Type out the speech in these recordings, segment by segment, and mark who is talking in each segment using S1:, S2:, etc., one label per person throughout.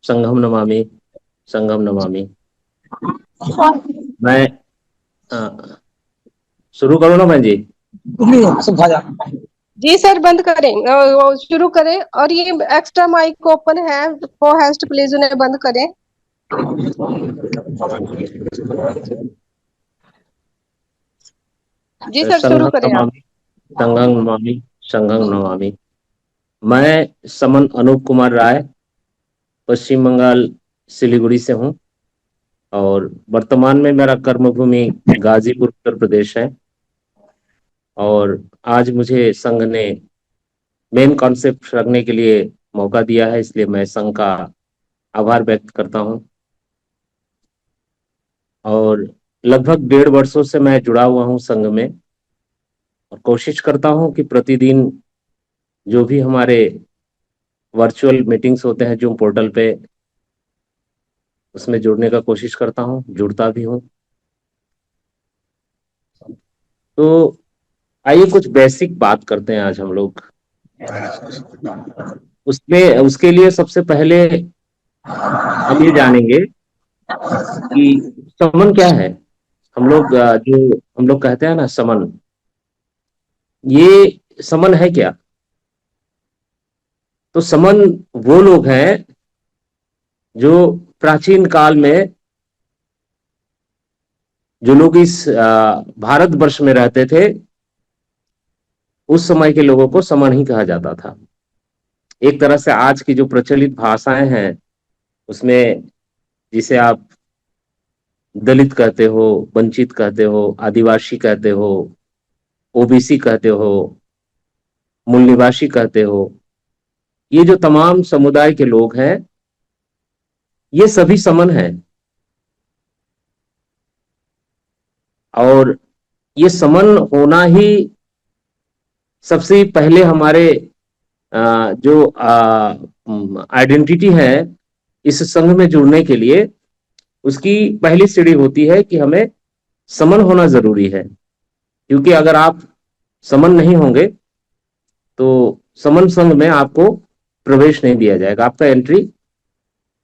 S1: संघम नमामि, संघम नमामि। मैं शुरू करूँ ना बहन जी?
S2: जी सर, बंद करें, वो शुरू करें। और ये एक्स्ट्रा माइक ओपन है, को हेस्ट प्लीज उन्हें बंद करें। जी सर, शुरू
S1: संघम
S2: करें आप।
S1: नमामि, संघम नमामि, संघम नमामि। मैं समन अनूप कुमार राय पश्चिम बंगाल सिलीगुड़ी से हूँ और वर्तमान में मेरा कर्मभूमि गाजीपुर उत्तर प्रदेश है। और आज मुझे संघ ने मेन कॉन्सेप्ट रखने के लिए मौका दिया है, इसलिए मैं संघ का आभार व्यक्त करता हूँ। और लगभग 1.5 वर्षों से मैं जुड़ा हुआ हूँ संघ में और कोशिश करता हूँ कि प्रतिदिन जो भी हमारे वर्चुअल मीटिंग्स होते हैं जूम पोर्टल पे, उसमें जुड़ने का कोशिश करता हूँ, जुड़ता भी हूँ। तो आइए कुछ बेसिक बात करते हैं आज हम लोग। उसमें उसके लिए सबसे पहले हम ये जानेंगे कि समन क्या है। हम लोग जो हम लोग कहते हैं ना समन, ये समन है क्या? तो समन वो लोग हैं जो प्राचीन काल में, जो लोग इस भारतवर्ष में रहते थे, उस समय के लोगों को समन ही कहा जाता था। एक तरह से आज की जो प्रचलित भाषाएं हैं उसमें, जिसे आप दलित कहते हो, वंचित कहते हो, आदिवासी कहते हो, ओबीसी कहते हो, मूल निवासी कहते हो, ये जो तमाम समुदाय के लोग हैं, ये सभी समन हैं। और ये समन होना ही सबसे पहले हमारे जो आइडेंटिटी है इस संघ में जुड़ने के लिए, उसकी पहली सीढ़ी होती है कि हमें समन होना जरूरी है। क्योंकि अगर आप समन नहीं होंगे तो समन संघ में आपको प्रवेश नहीं दिया जाएगा, आपका एंट्री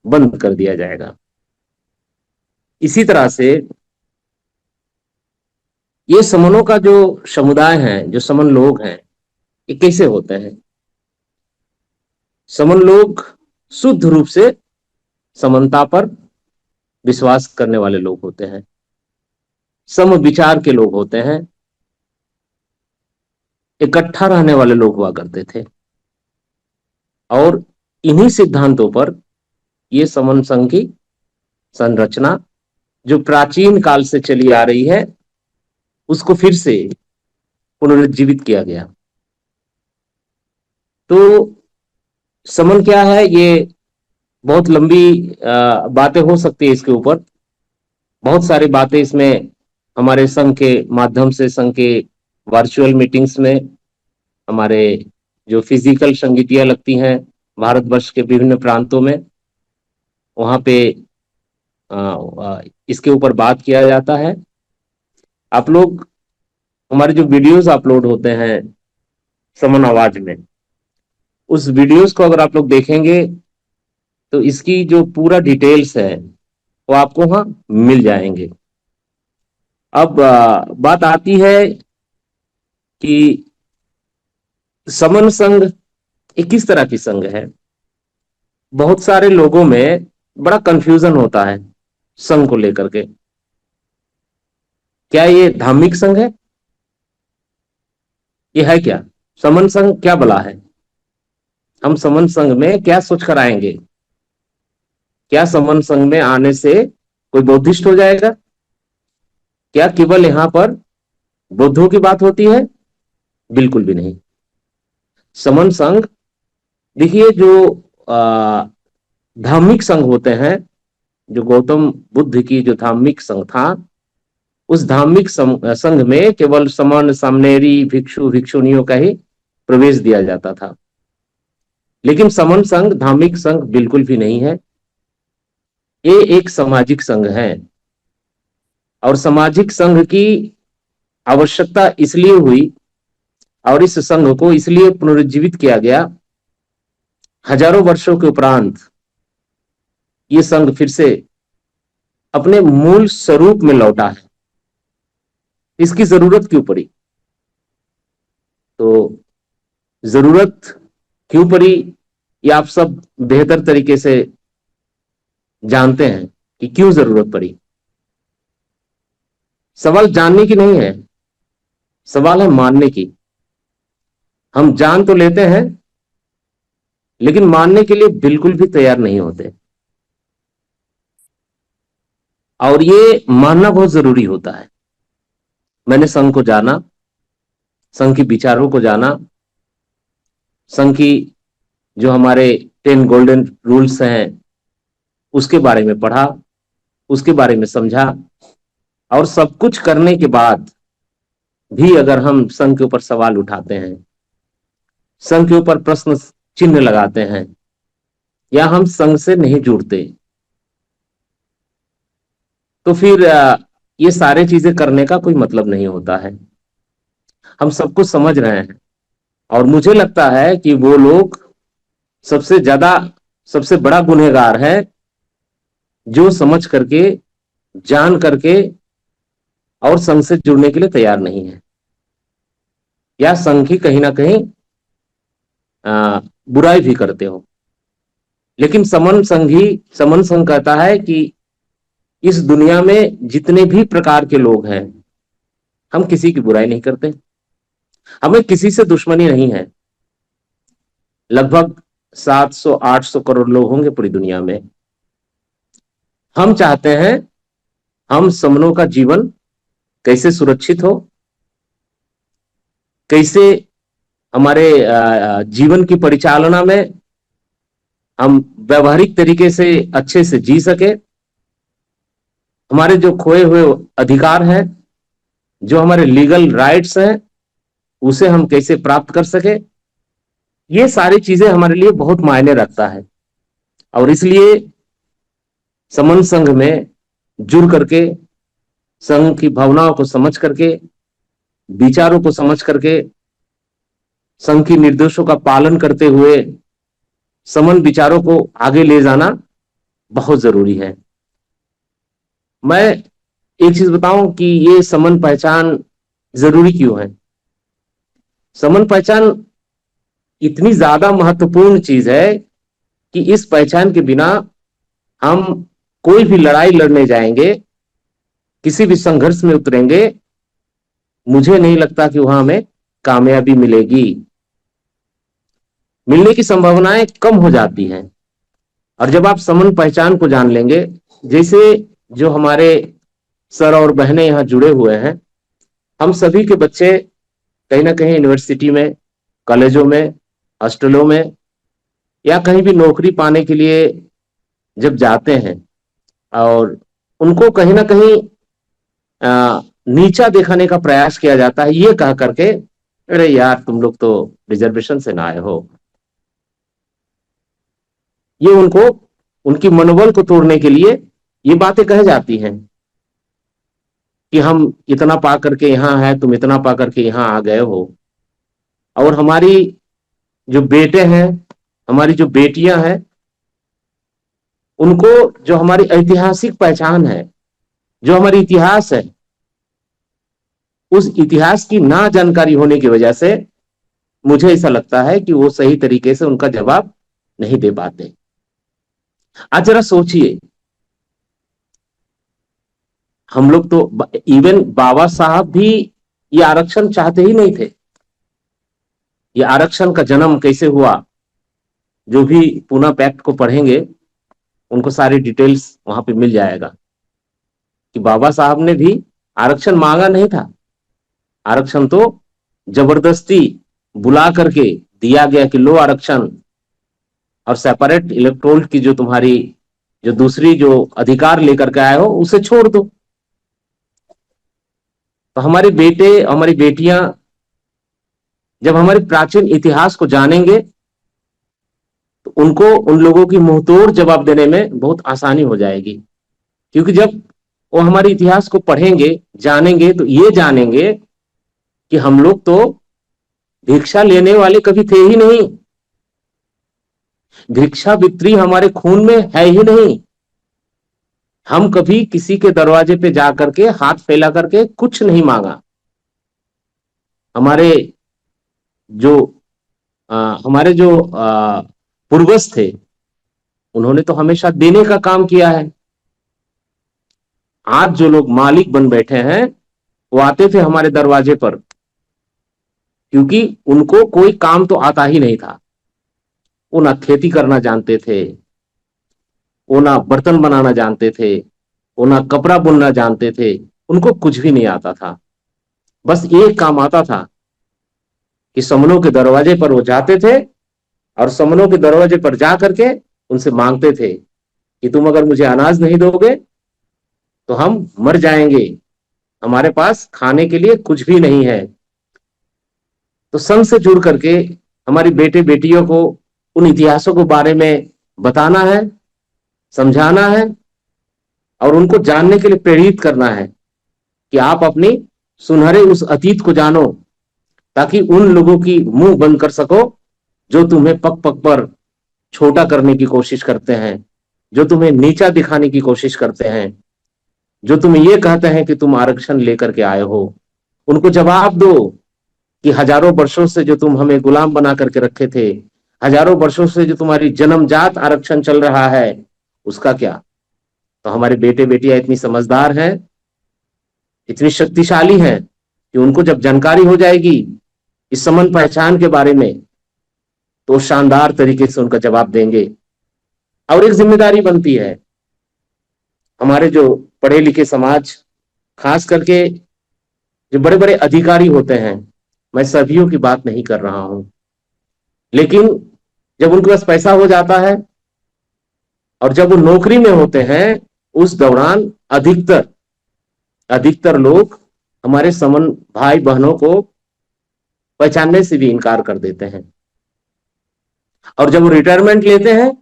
S1: बंद कर दिया जाएगा। इसी तरह से ये समनों का जो समुदाय है, जो समन लोग हैं, ये कैसे होते हैं? समन लोग शुद्ध रूप से समानता पर विश्वास करने वाले लोग होते हैं, सम विचार के लोग होते हैं, इकट्ठा रहने वाले लोग हुआ करते थे। और इन्हीं सिद्धांतों पर ये समन संघ की संरचना, जो प्राचीन काल से चली आ रही है, उसको फिर से पुनरुज्जीवित किया गया। तो समन क्या है, ये बहुत लंबी बातें हो सकती है इसके ऊपर। बहुत सारी बातें इसमें हमारे संघ के माध्यम से, संघ के वर्चुअल मीटिंग्स में, हमारे जो फिजिकल संगीतियां लगती हैं भारतवर्ष के विभिन्न प्रांतों में, वहां पे इसके ऊपर बात किया जाता है। आप लोग, हमारे जो वीडियोस अपलोड होते हैं समन आवाज में, उस वीडियोस को अगर आप लोग देखेंगे तो इसकी जो पूरा डिटेल्स है वो आपको वहां मिल जाएंगे। अब बात आती है कि समन संघ एक किस तरह की संघ है। बहुत सारे लोगों में बड़ा कंफ्यूजन होता है संघ को लेकर के। क्या ये धार्मिक संघ है? ये है क्या? समन संघ क्या भला है? हम समन संघ में क्या सोच कर आएंगे? क्या समन संघ में आने से कोई बौद्धिस्ट हो जाएगा? क्या केवल यहां पर बौद्धों की बात होती है? बिल्कुल भी नहीं। समन संघ, देखिए, जो धार्मिक संघ होते हैं, जो गौतम बुद्ध की जो धार्मिक संघ था, उस धार्मिक संघ में केवल समान सामनेरी भिक्षु भिक्षुणियों का ही प्रवेश दिया जाता था। लेकिन समन संघ धार्मिक संघ बिल्कुल भी नहीं है। ये एक सामाजिक संघ है। और सामाजिक संघ की आवश्यकता इसलिए हुई और इस संघ को इसलिए पुनरुज्जीवित किया गया हजारों वर्षों के उपरांत, ये संघ फिर से अपने मूल स्वरूप में लौटा है। इसकी जरूरत क्यों पड़ी? तो जरूरत क्यों पड़ी ये आप सब बेहतर तरीके से जानते हैं कि क्यों जरूरत पड़ी। सवाल जानने की नहीं है, सवाल है मानने की। हम जान तो लेते हैं लेकिन मानने के लिए बिल्कुल भी तैयार नहीं होते, और ये मानना बहुत जरूरी होता है। मैंने संघ को जाना, संघ के विचारों को जाना, संघ की जो हमारे 10 गोल्डन रूल्स हैं उसके बारे में पढ़ा, उसके बारे में समझा, और सब कुछ करने के बाद भी अगर हम संघ के ऊपर सवाल उठाते हैं, संघ के ऊपर प्रश्न चिन्ह लगाते हैं, या हम संघ से नहीं जुड़ते, तो फिर ये सारे चीजें करने का कोई मतलब नहीं होता है। हम सब कुछ समझ रहे हैं, और मुझे लगता है कि वो लोग सबसे ज्यादा, सबसे बड़ा गुनहगार है जो समझ करके, जान करके और संघ से जुड़ने के लिए तैयार नहीं है, या संघ की कहीं ना कहीं बुराई भी करते हो। लेकिन समन संघ कहता है कि इस दुनिया में जितने भी प्रकार के लोग हैं, हम किसी की बुराई नहीं करते, हमें किसी से दुश्मनी नहीं है। लगभग 700-800 करोड़ लोग होंगे पूरी दुनिया में। हम चाहते हैं हम समनों का जीवन कैसे सुरक्षित हो, कैसे हमारे जीवन की परिचालना में हम व्यवहारिक तरीके से अच्छे से जी सके, हमारे जो खोए हुए अधिकार हैं, जो हमारे लीगल राइट्स हैं, उसे हम कैसे प्राप्त कर सके। ये सारी चीजें हमारे लिए बहुत मायने रखता है, और इसलिए समन संघ में जुड़ करके, संघ की भावनाओं को समझ करके, विचारों को समझ करके, संघ की निर्देशों का पालन करते हुए समन विचारों को आगे ले जाना बहुत जरूरी है। मैं एक चीज बताऊं कि ये समन पहचान जरूरी क्यों है। समन पहचान इतनी ज्यादा महत्वपूर्ण चीज है कि इस पहचान के बिना हम कोई भी लड़ाई लड़ने जाएंगे, किसी भी संघर्ष में उतरेंगे, मुझे नहीं लगता कि वहां हमें कामयाबी मिलेगी। मिलने की संभावनाएं कम हो जाती हैं। और जब आप समन पहचान को जान लेंगे, जैसे जो हमारे सर और बहनें यहां जुड़े हुए हैं, हम सभी के बच्चे कहीं ना कहीं यूनिवर्सिटी में, कॉलेजों में, हॉस्टलों में, या कहीं भी नौकरी पाने के लिए जब जाते हैं, और उनको कहीं ना कहीं नीचा दिखाने का प्रयास किया जाता है, ये कह करके अरे यार तुम लोग तो रिजर्वेशन से ना आए हो। ये उनको, उनकी मनोबल को तोड़ने के लिए ये बातें कह जाती हैं कि हम इतना पा करके यहां है, तुम इतना पा करके यहां आ गए हो। और हमारी जो बेटे हैं, हमारी जो बेटियां हैं, उनको जो हमारी ऐतिहासिक पहचान है, जो हमारी इतिहास है, उस इतिहास की ना जानकारी होने की वजह से मुझे ऐसा लगता है कि वो सही तरीके से उनका जवाब नहीं दे पाते। आज जरा सोचिए, हम लोग तो, इवन बाबा साहब भी ये आरक्षण चाहते ही नहीं थे। ये आरक्षण का जन्म कैसे हुआ, जो भी पूना पैक्ट को पढ़ेंगे उनको सारी डिटेल्स वहां पे मिल जाएगा कि बाबा साहब ने भी आरक्षण मांगा नहीं था। आरक्षण तो जबरदस्ती बुला करके दिया गया कि लो आरक्षण, और सेपरेट इलेक्टोरल की जो तुम्हारी जो दूसरी जो अधिकार लेकर के आए हो उसे छोड़ दो। तो हमारे बेटे, हमारी बेटियां जब हमारे प्राचीन इतिहास को जानेंगे तो उनको उन लोगों की मुंहतोड़ जवाब देने में बहुत आसानी हो जाएगी। क्योंकि जब वो हमारे इतिहास को पढ़ेंगे, जानेंगे, तो ये जानेंगे कि हम लोग तो भिक्षा लेने वाले कभी थे ही नहीं, भिक्षावृत्ति हमारे खून में है ही नहीं। हम कभी किसी के दरवाजे पे जा करके हाथ फैला करके कुछ नहीं मांगा। हमारे जो हमारे जो पूर्वज थे, उन्होंने तो हमेशा देने का काम किया है। आज जो लोग मालिक बन बैठे हैं, वो आते थे हमारे दरवाजे पर, क्योंकि उनको कोई काम तो आता ही नहीं था। वो ना खेती करना जानते थे, वो ना बर्तन बनाना जानते थे, वो ना कपड़ा बुनना जानते थे, उनको कुछ भी नहीं आता था। बस एक काम आता था कि समनों के दरवाजे पर वो जाते थे, और समनों के दरवाजे पर जा करके उनसे मांगते थे कि तुम अगर मुझे अनाज नहीं दोगे तो हम मर जाएंगे, हमारे पास खाने के लिए कुछ भी नहीं है। तो संघ से जुड़ करके हमारी बेटे बेटियों को उन इतिहासों के बारे में बताना है, समझाना है, और उनको जानने के लिए प्रेरित करना है कि आप अपनी सुनहरे उस अतीत को जानो, ताकि उन लोगों की मुंह बंद कर सको जो तुम्हें पग पग पर छोटा करने की कोशिश करते हैं, जो तुम्हें नीचा दिखाने की कोशिश करते हैं, जो तुम्हें ये कहते हैं कि तुम आरक्षण लेकर के आए हो। उनको जवाब दो कि हजारों वर्षों से जो तुम हमें गुलाम बना करके रखे थे, हजारों वर्षों से जो तुम्हारी जन्मजात आरक्षण चल रहा है, उसका क्या। तो हमारे बेटे बेटियां इतनी समझदार हैं, इतनी शक्तिशाली हैं, कि उनको जब जानकारी हो जाएगी इस समन पहचान के बारे में, तो शानदार तरीके से उनका जवाब देंगे। और एक जिम्मेदारी बनती है हमारे जो पढ़े लिखे समाज, खास करके जो बड़े बड़े अधिकारी होते हैं, मैं सभियों की बात नहीं कर रहा हूं, लेकिन जब उनके पास पैसा हो जाता है और जब वो नौकरी में होते हैं, उस दौरान अधिकतर अधिकतर लोग हमारे समन भाई बहनों को पहचानने से भी इनकार कर देते हैं। और जब वो रिटायरमेंट लेते हैं,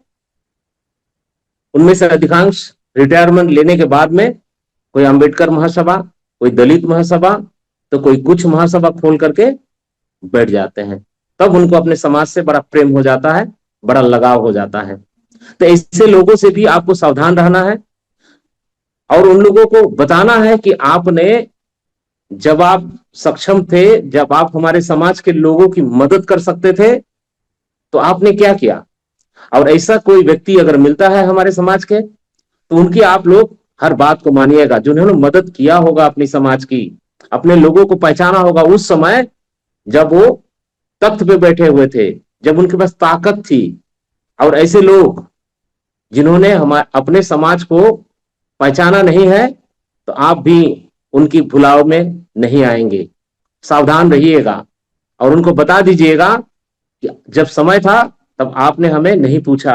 S1: उनमें से अधिकांश रिटायरमेंट लेने के बाद में कोई अंबेडकर महासभा, कोई दलित महासभा, तो कोई कुछ महासभा खोल करके बैठ जाते हैं। तब उनको अपने समाज से बड़ा प्रेम हो जाता है, बड़ा लगाव हो जाता है। तो ऐसे लोगों से भी आपको सावधान रहना है, और उन लोगों को बताना है कि आपने, जब आप सक्षम थे, जब आप हमारे समाज के लोगों की मदद कर सकते थे, तो आपने क्या किया। और ऐसा कोई व्यक्ति अगर मिलता है हमारे समाज के, तो उनकी आप लोग हर बात को मानिएगा। जिन्होंने मदद किया होगा अपनी समाज की, अपने लोगों को पहचाना होगा उस समय जब वो तख्त पे बैठे हुए थे, जब उनके पास ताकत थी। और ऐसे लोग जिन्होंने हमारे अपने समाज को पहचाना नहीं है, तो आप भी उनकी भुलाव में नहीं आएंगे। सावधान रहिएगा और उनको बता दीजिएगा कि जब समय था तब आपने हमें नहीं पूछा।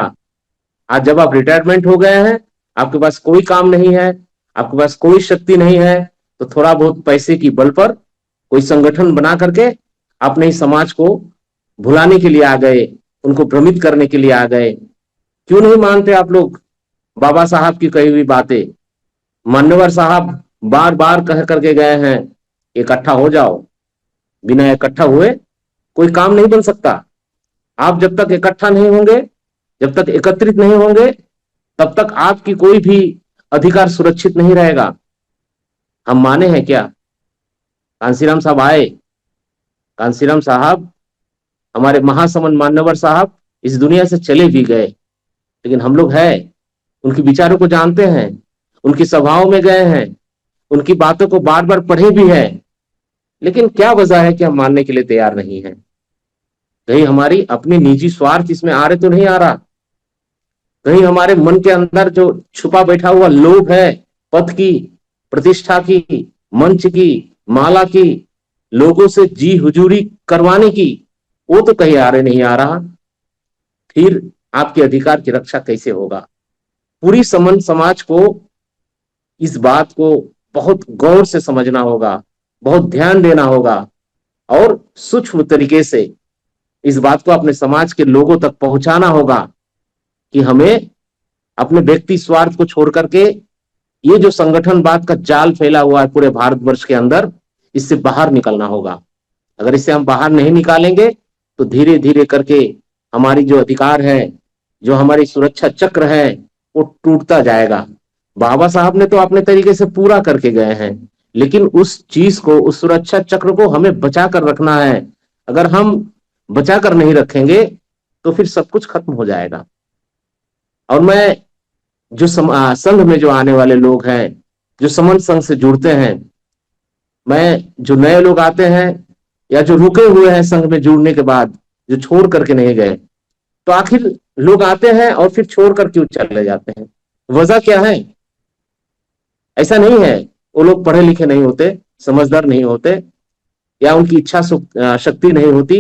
S1: आज जब आप रिटायरमेंट हो गए हैं, आपके पास कोई काम नहीं है, आपके पास कोई शक्ति नहीं है, तो थोड़ा बहुत पैसे की बल पर कोई संगठन बना करके अपने ही समाज को भुलाने के लिए आ गए, उनको भ्रमित करने के लिए आ गए। क्यों नहीं मानते आप लोग बाबा साहब की कही हुई बातें। मान्यवर साहब बार बार कह करके गए हैं, इकट्ठा हो जाओ। बिना इकट्ठा हुए कोई काम नहीं बन सकता। आप जब तक इकट्ठा नहीं होंगे, जब तक एकत्रित नहीं होंगे, तब तक आपकी कोई भी अधिकार सुरक्षित नहीं रहेगा। हम माने हैं क्या। कांसीराम साहब आए, कांसीराम साहब हमारे महासमन मान्यवर साहब इस दुनिया से चले भी गए, लेकिन हम लोग हैं, उनके विचारों को जानते हैं, उनकी सभाओं में गए हैं, उनकी बातों को बार बार पढ़े भी हैं। लेकिन क्या वजह है कि हम मानने के लिए तैयार नहीं है। कहीं हमारी अपनी निजी स्वार्थ इसमें आ रहे तो नहीं आ रहा। कहीं हमारे मन के अंदर जो छुपा बैठा हुआ लोभ है, पद की, प्रतिष्ठा की, मंच की, माला की, लोगों से जी हुजूरी करवाने की, वो तो कहीं आ रहे नहीं आ रहा। फिर आपके अधिकार की रक्षा कैसे होगा। पूरी समन समाज को इस बात को बहुत गौर से समझना होगा, बहुत ध्यान देना होगा, और सूक्ष्म तरीके से इस बात को अपने समाज के लोगों तक पहुंचाना होगा कि हमें अपने व्यक्ति स्वार्थ को छोड़ करके ये जो संगठनवाद का जाल फैला हुआ है पूरे भारतवर्ष के अंदर, इससे बाहर निकलना होगा। अगर इससे हम बाहर नहीं निकालेंगे तो धीरे धीरे करके हमारी जो अधिकार है, जो हमारी सुरक्षा चक्र है, वो टूटता जाएगा। बाबा साहब ने तो अपने तरीके से पूरा करके गए हैं, लेकिन उस चीज को, उस सुरक्षा चक्र को हमें बचा कर रखना है। अगर हम बचा कर नहीं रखेंगे तो फिर सब कुछ खत्म हो जाएगा। और मैं जो संघ में जो आने वाले लोग हैं, जो समन संघ से जुड़ते हैं, मैं जो नए लोग आते हैं या जो रुके हुए हैं संघ में जुड़ने के बाद, जो छोड़ करके नहीं गए, तो आखिर लोग आते हैं और फिर छोड़ कर क्यों चले जाते हैं? वजह क्या है? ऐसा नहीं है वो लोग पढ़े लिखे नहीं होते, समझदार नहीं होते, या उनकी इच्छा शक्ति नहीं होती,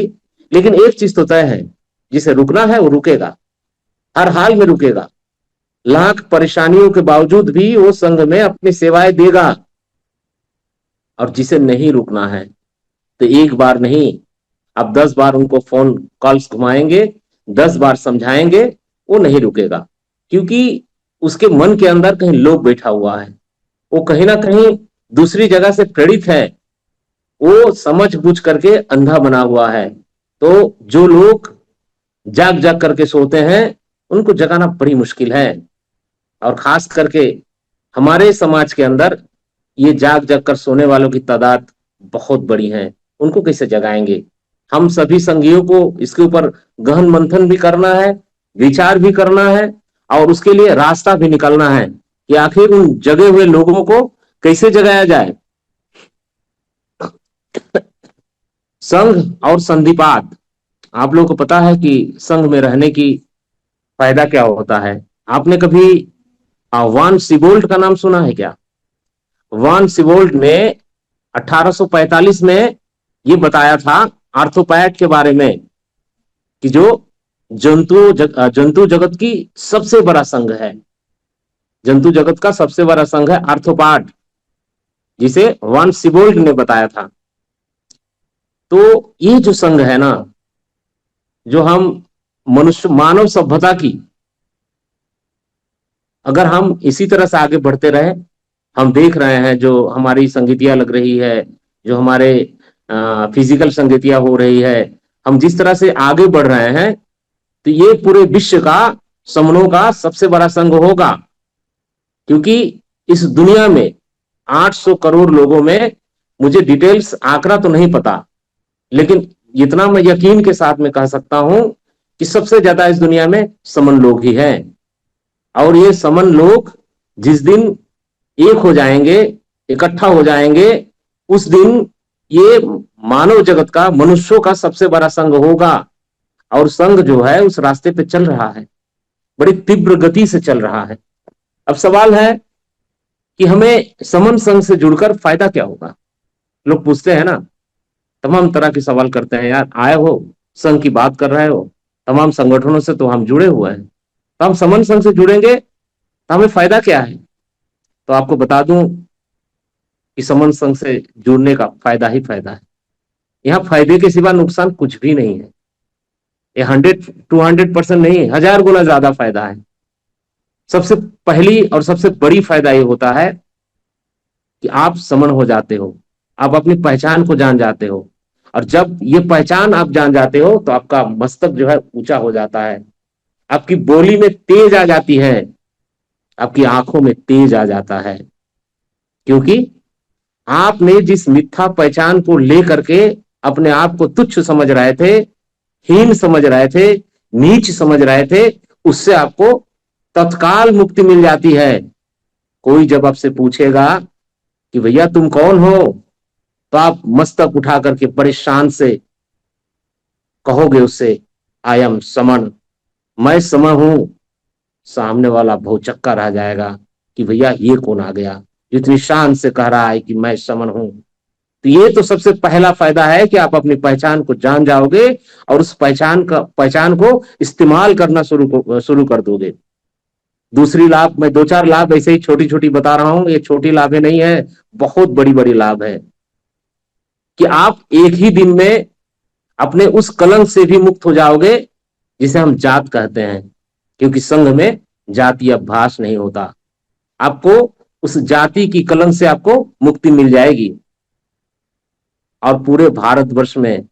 S1: लेकिन एक चीज तो तय है, जिसे रुकना है वो रुकेगा, हर हाल में रुकेगा। लाख परेशानियों के बावजूद भी वो संघ में अपनी सेवाएं देगा। और जिसे नहीं रुकना है तो एक बार नहीं, आप 10 बार उनको फोन कॉल्स घुमाएंगे, 10 बार समझाएंगे, वो नहीं रुकेगा। क्योंकि उसके मन के अंदर कहीं लोभ बैठा हुआ है, वो कहीं ना कहीं दूसरी जगह से प्रेरित है, वो समझ बूझ करके अंधा बना हुआ है। तो जो लोग जाग जाग करके सोते हैं उनको जगाना बड़ी मुश्किल है। और खास करके हमारे समाज के अंदर ये जाग जाग कर सोने वालों की तादाद बहुत बड़ी है। उनको कैसे जगाएंगे? हम सभी संघियों को इसके ऊपर गहन मंथन भी करना है, विचार भी करना है, और उसके लिए रास्ता भी निकालना है कि आखिर उन जगे हुए लोगों को कैसे जगाया जाए। संघ और संधिपात, आप लोगों को पता है कि संघ में रहने की फायदा क्या होता है? आपने कभी वान सिबोल्ट का नाम सुना है क्या? वान सिबोल्ट ने 1845 में ये बताया था आर्थोपैड के बारे में कि जो जंतु जगत की सबसे बड़ा संघ है, जंतु जगत का सबसे बड़ा संघ है आर्थोपैड, जिसे वान सिबोल्ट ने बताया था। तो ये जो संघ है ना, जो हम मनुष्य मानव सभ्यता की, अगर हम इसी तरह से आगे बढ़ते रहे, हम देख रहे हैं जो हमारी संगीतियां लग रही है, जो हमारे फिजिकल संगीतियां हो रही है, हम जिस तरह से आगे बढ़ रहे हैं, तो ये पूरे विश्व का समनों का सबसे बड़ा संघ होगा। क्योंकि इस दुनिया में 800 करोड़ लोगों में, मुझे डिटेल्स आंकड़ा तो नहीं पता, लेकिन इतना मैं यकीन के साथ में कह सकता हूं कि सबसे ज्यादा इस दुनिया में समन लोग ही हैं। और ये समन लोग जिस दिन एक हो जाएंगे, इकट्ठा हो जाएंगे, उस दिन ये मानव जगत का, मनुष्यों का सबसे बड़ा संघ होगा। और संघ जो है उस रास्ते पे चल रहा है, बड़ी तीव्र गति से चल रहा है। अब सवाल है कि हमें समन संघ से जुड़कर फायदा क्या होगा? लोग पूछते हैं ना, तमाम तरह के सवाल करते हैं, यार आए हो, संघ की बात कर रहे हो, तमाम संगठनों से तो हम जुड़े हुए हैं, तो हम समन संघ से जुड़ेंगे तो हमें फायदा क्या है? तो आपको बता दूं कि समन संघ से जुड़ने का फायदा ही फायदा है। यहाँ फायदे के सिवा नुकसान कुछ भी नहीं है। ये 100-200% नहीं, 1000 गुना ज्यादा फायदा है। सबसे पहली और सबसे बड़ी फायदा ये होता है कि आप समन हो जाते हो, आप अपनी पहचान को जान जाते हो। और जब ये पहचान आप जान जाते हो तो आपका मस्तक जो है ऊंचा हो जाता है, आपकी बोली में तेज आ जाती है, आपकी आंखों में तेज आ जाता है। क्योंकि आपने जिस मिथ्या पहचान को लेकर के अपने आप को तुच्छ समझ रहे थे, हीन समझ रहे थे, नीच समझ रहे थे, उससे आपको तत्काल मुक्ति मिल जाती है। कोई जब आपसे पूछेगा कि भैया तुम कौन हो, तो आप मस्तक उठा करके परेशान से कहोगे उससे, आई एम समन, मैं समन हूं। सामने वाला भौचक्का रह जाएगा कि भैया ये कौन आ गया जो इतनी शान से कह रहा है कि मैं समन हूं। तो ये तो सबसे पहला फायदा है कि आप अपनी पहचान को जान जाओगे और उस पहचान को इस्तेमाल करना शुरू कर दोगे। दूसरी लाभ, मैं 2-4 लाभ ऐसे ही छोटी छोटी बता रहा हूं, ये छोटी लाभें नहीं है, बहुत बड़ी बड़ी लाभ है कि आप एक ही दिन में अपने उस कलंक से भी मुक्त हो जाओगे जिसे हम जात कहते हैं। क्योंकि संघ में जाति अभ्यास नहीं होता, आपको उस जाति की कलंक से आपको मुक्ति मिल जाएगी। और पूरे भारतवर्ष में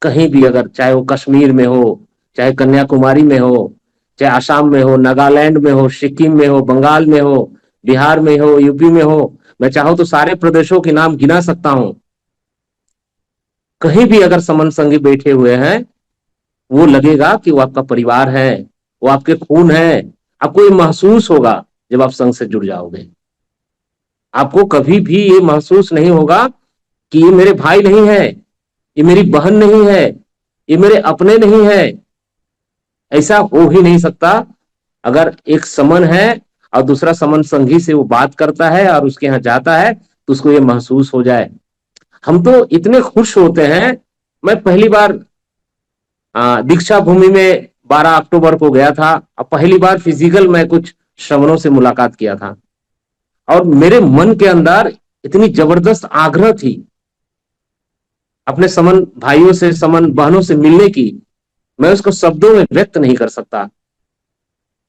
S1: कहीं भी, अगर चाहे वो कश्मीर में हो, चाहे कन्याकुमारी में हो, चाहे असम में हो, नागालैंड में हो, सिक्किम में हो, बंगाल में हो, बिहार में हो, यूपी में हो, मैं चाहूं तो सारे प्रदेशों के नाम गिना सकता हूं। कहीं भी अगर समन संगी बैठे हुए हैं, वो लगेगा कि वो आपका परिवार है, वो आपके खून है। आपको ये महसूस होगा जब आप संघ से जुड़ जाओगे। आपको कभी भी ये महसूस नहीं होगा कि ये मेरे भाई नहीं है, ये मेरी बहन नहीं है, ये मेरे अपने नहीं है। ऐसा हो ही नहीं सकता। अगर एक समन है और दूसरा समन संघी से वो बात करता है और उसके यहाँ जाता है, तो उसको ये महसूस हो जाए। हम तो इतने खुश होते हैं। मैं पहली बार दीक्षा भूमि में 12 अक्टूबर को गया था। अब पहली बार फिजिकल मैं कुछ श्रमणों से मुलाकात किया था, और मेरे मन के अंदर इतनी जबरदस्त आग्रह थी अपने समन भाइयों से, समन बहनों से मिलने की। मैं उसको शब्दों में व्यक्त नहीं कर सकता।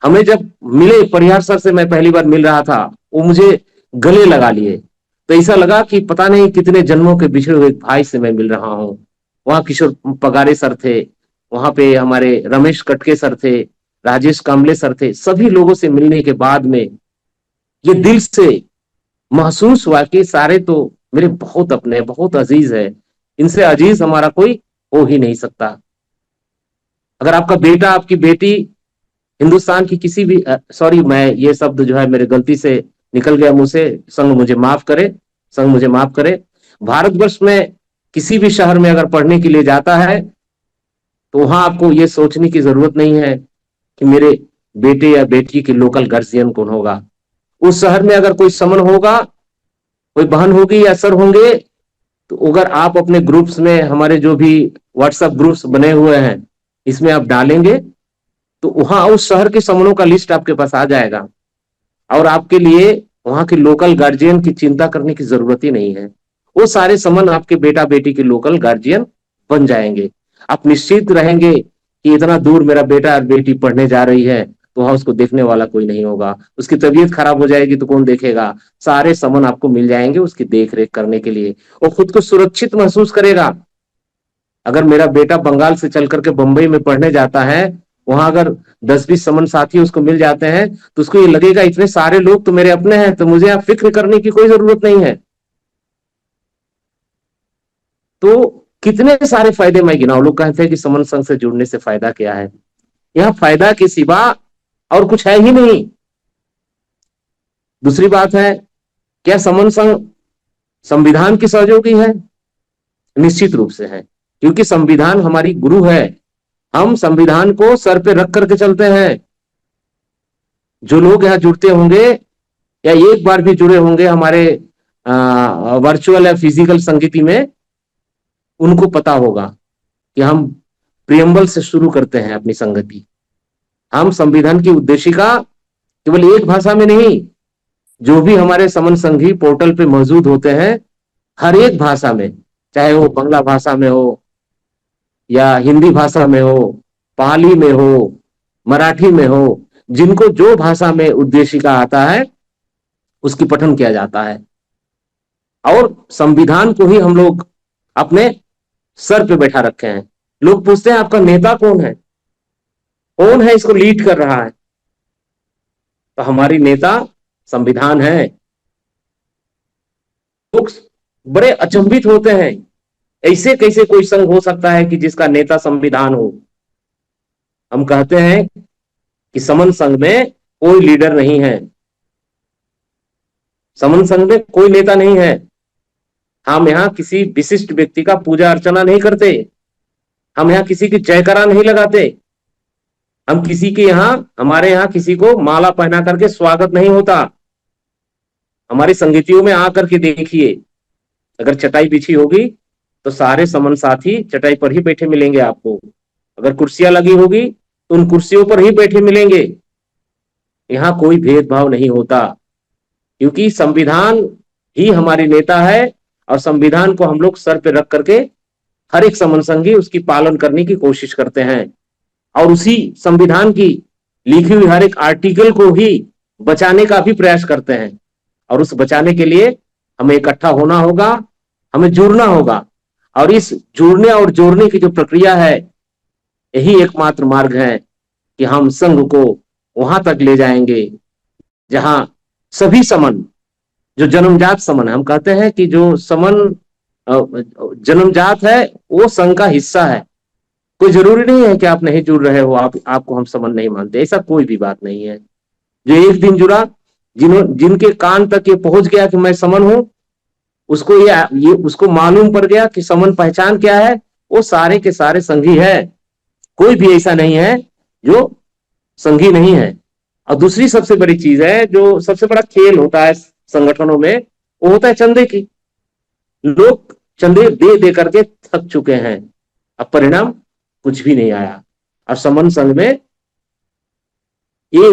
S1: हमें जब मिले, परिहार सर से मैं पहली बार मिल रहा था, वो मुझे गले लगा लिए। तो ऐसा लगा कि पता नहीं कितने जन्मों के बिछड़े हुए भाई से मैं मिल रहा हूं। वहां किशोर पगारे सर थे, वहां पे हमारे रमेश कटके सर थे, राजेश कामले सर थे। सभी लोगों से मिलने के बाद में ये दिल से महसूस हुआ कि सारे तो मेरे बहुत अपने, बहुत अजीज है। इनसे अजीज हमारा कोई हो ही नहीं सकता। अगर आपका बेटा, आपकी बेटी हिंदुस्तान की किसी भी, सॉरी मैं ये शब्द जो है मेरे गलती से निकल गया मुंह से, संघ मुझे माफ करे, संघ मुझे माफ करे। भारतवर्ष में किसी भी शहर में अगर पढ़ने के लिए जाता है, तो वहां आपको ये सोचने की जरूरत नहीं है कि मेरे बेटे या बेटी की लोकल गार्जियन कौन होगा। उस शहर में अगर कोई समन होगा, कोई बहन होगी या सर होंगे, तो अगर आप अपने ग्रुप्स में, हमारे जो भी व्हाट्सएप ग्रुप्स बने हुए हैं, इसमें आप डालेंगे, तो वहां उस शहर के समनों का लिस्ट आपके पास आ जाएगा। और आपके लिए वहां के लोकल गार्जियन की चिंता करने की जरूरत ही नहीं है। वो सारे समन आपके बेटा बेटी के लोकल गार्जियन बन जाएंगे। आप निश्चित रहेंगे कि इतना दूर मेरा बेटा और बेटी पढ़ने जा रही है, तो वहां उसको देखने वाला कोई नहीं होगा। उसकी तबीयत खराब हो जाएगी तो कौन देखेगा? सारे समन आपको मिल जाएंगे उसकी देख रेख करने के लिए। वो खुद को सुरक्षित महसूस करेगा। अगर मेरा बेटा बंगाल से चल करके बंबई में पढ़ने जाता है, वहां अगर 10-20 समन साथी उसको मिल जाते हैं, तो उसको ये लगेगा इतने सारे लोग तो मेरे अपने हैं, तो मुझे अब फिक्र करने की कोई जरूरत नहीं है। तो कितने सारे फायदे मैं गिनाऊं। लोग कहते हैं कि समन संघ से जुड़ने से फायदा क्या है? यह फायदा के सिवा और कुछ है ही नहीं। दूसरी बात है, क्या समन संघ संविधान की सहयोगी है? निश्चित रूप से है, क्योंकि संविधान हमारी गुरु है। हम संविधान को सर पे रख करके चलते हैं। जो लोग यहाँ जुड़ते होंगे या एक बार भी जुड़े होंगे हमारे वर्चुअल या फिजिकल संगीति में, उनको पता होगा कि हम प्रियम्बल से शुरू करते हैं अपनी संगति। हम संविधान की उद्देशिका केवल एक भाषा में नहीं, जो भी हमारे समन संघी पोर्टल पे मौजूद होते हैं, हर एक भाषा में, चाहे वो बांग्ला भाषा में हो या हिंदी भाषा में हो, पाली में हो, मराठी में हो, जिनको जो भाषा में उद्देशिका आता है उसकी पठन किया जाता है। और संविधान को ही हम लोग अपने सर पे बैठा रखे हैं। लोग पूछते हैं आपका नेता कौन है, कौन है इसको लीड कर रहा है? तो हमारी नेता संविधान है। लोग बड़े अचंभित होते हैं, ऐसे कैसे कोई संघ हो सकता है कि जिसका नेता संविधान हो? हम कहते हैं कि समन संघ में कोई लीडर नहीं है, समन संघ में कोई नेता नहीं है। हम यहाँ किसी विशिष्ट व्यक्ति का पूजा अर्चना नहीं करते, हम यहाँ किसी की जयकारा नहीं लगाते, हम किसी के यहाँ, हमारे यहाँ किसी को माला पहना करके स्वागत नहीं होता। हमारी संगीतियों में आकर के देखिए, अगर चटाई बिछी होगी तो सारे समन साथी चटाई पर ही बैठे मिलेंगे आपको। अगर कुर्सियां लगी होगी तो उन कुर्सियों पर ही बैठे मिलेंगे। यहाँ कोई भेदभाव नहीं होता, क्योंकि संविधान ही हमारी नेता है। और संविधान को हम लोग सर पे रख करके हर एक समन संघी उसकी पालन करने की कोशिश करते हैं, और उसी संविधान की लिखी हुई हर एक आर्टिकल को ही बचाने का भी प्रयास करते हैं। और उस बचाने के लिए हमें इकट्ठा होना होगा, हमें जुड़ना होगा। और इस जुड़ने और जोड़ने की जो प्रक्रिया है, यही एकमात्र मार्ग है कि हम संघ को वहां तक ले जाएंगे जहां सभी समन, जो जन्मजात समन है, हम कहते हैं कि जो समन जन्मजात है वो संघ का हिस्सा है। कोई जरूरी नहीं है कि आप नहीं जुड़ रहे हो, आपको हम समन नहीं मानते, ऐसा कोई भी बात नहीं है। जो एक दिन जुड़ा, जिनके कान तक ये पहुंच गया कि मैं समन हूं, उसको ये उसको मालूम पड़ गया कि समन पहचान क्या है, वो सारे के सारे संघी है। कोई भी ऐसा नहीं है जो संघी नहीं है। और दूसरी सबसे बड़ी चीज है, जो सबसे बड़ा खेल होता है संगठनों में, वो होता है चंदे की। लोग चंदे दे दे करके थक चुके हैं, अब परिणाम कुछ भी नहीं आया। और समन संघ में एक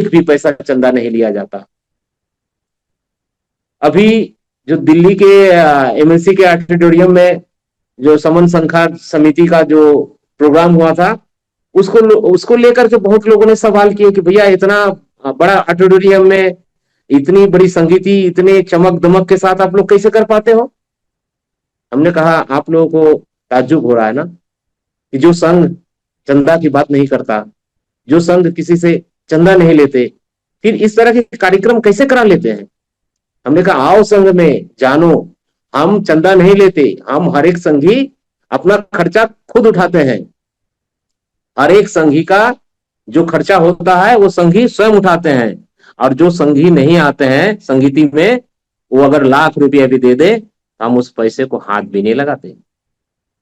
S1: भी पैसा चंदा नहीं लिया जाता। अभी जो दिल्ली के एमएनसी के ऑडिटोरियम में जो समन संघा समिति का जो प्रोग्राम हुआ था, उसको उसको लेकर के बहुत लोगों ने सवाल किए कि भैया इतना बड़ा ऑडिटोरियम में इतनी बड़ी संगीति, इतने चमक दमक के साथ आप लोग कैसे कर पाते हो। हमने कहा आप लोगों को ताज्जुब हो रहा है ना, कि जो संघ चंदा की बात नहीं करता, जो संघ किसी से चंदा नहीं लेते, फिर इस तरह के कार्यक्रम कैसे करा लेते हैं। हमने कहा आओ संघ में जानो, हम चंदा नहीं लेते, हम हर एक संघी अपना खर्चा खुद उठाते हैं। हर एक संघी का जो खर्चा होता है वो संघी स्वयं उठाते हैं। और जो संघी नहीं आते हैं संगीति में, वो अगर लाख रुपया भी दे दे, हम उस पैसे को हाथ भी नहीं लगाते।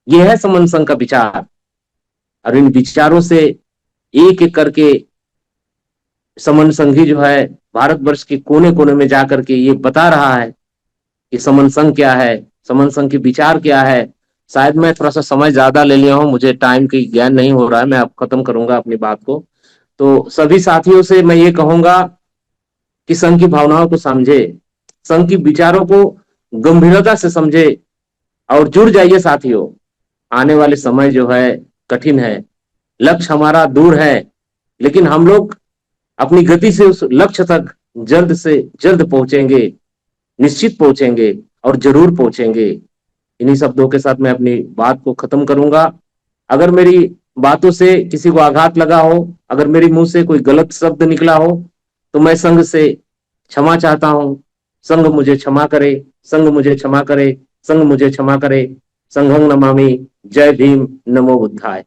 S1: ये है समन संघ का विचार। और इन विचारों से एक एक करके समन संघी जो है भारतवर्ष के कोने कोने में जाकर के ये बता रहा है कि समन संघ क्या है, समन संघ के विचार क्या है। शायद मैं थोड़ा सा समय ज्यादा ले लिया हूं, मुझे टाइम की ज्ञान नहीं हो रहा है, मैं अब खत्म करूंगा अपनी बात को। तो सभी साथियों से मैं ये कहूंगा कि संघ की भावनाओं को समझे, संघ की विचारों को गंभीरता से समझे और जुड़ जाइए साथियों। आने वाले समय जो है कठिन है, लक्ष्य हमारा दूर है, लेकिन हम लोग अपनी गति से उस लक्ष्य तक जल्द से जल्द पहुंचेंगे, निश्चित पहुंचेंगे और जरूर पहुंचेंगे। इन्हीं शब्दों के साथ मैं अपनी बात को खत्म करूंगा। अगर मेरी बातों से किसी को आघात लगा हो, अगर मेरे मुंह से कोई गलत शब्द निकला हो, तो मैं संघ से क्षमा चाहता हूं। संघ मुझे क्षमा करे, संघ मुझे क्षमा करे, संघ मुझे क्षमा करे। संघं नमामि। जय भीम, नमो बुद्धाय।